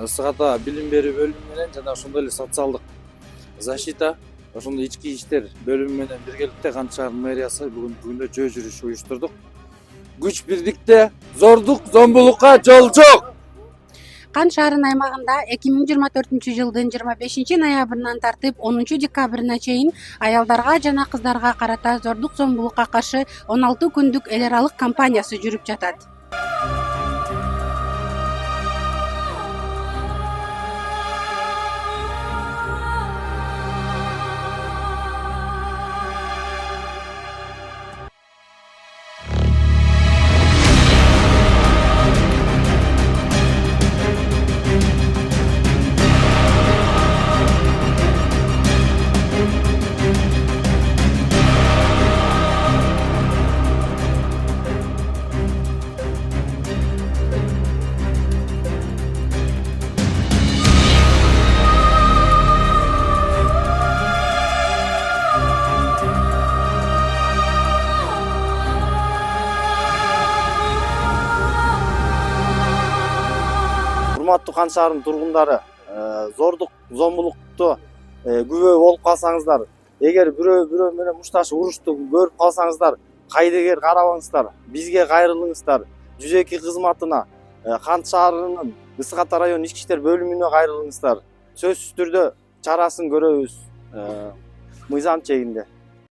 ысык ата билим берүү бөлүмү менен жана ошондой эле социалдык защита ошондой ички иштер бөлүмү менен биргеликте Кандык шаарынын мэриясы бүгүндө жөө жүрүш уюштурдук. Күч бирдикте зордук, зомбулукка жол жок. Кандык шаарынын аймагында 2024-жылдын 25-ноябрынан тартып 10-декабрына чейин аялдарга жана кыздарга карата зордук зомбулукка каршы 16 күндүк эл аралык кампаниясы жүрүп жатат. Урматтуу Кандык шаарынын тургундары, зордук зомбулукту күбө болуп калсаңыздар, эгер бирөө менен мушташып урушту көрүп калсаңыздар, кайдыгер карабаңыздар, бизге кайрылыңыздар. 102 кызматына, Кандык шаарынын Ысык Ата район ички иштер бөлүмүнө кайрылыңыздар. Сөзсүз түрдө чарасын көрөбүз мыйзам чегинде.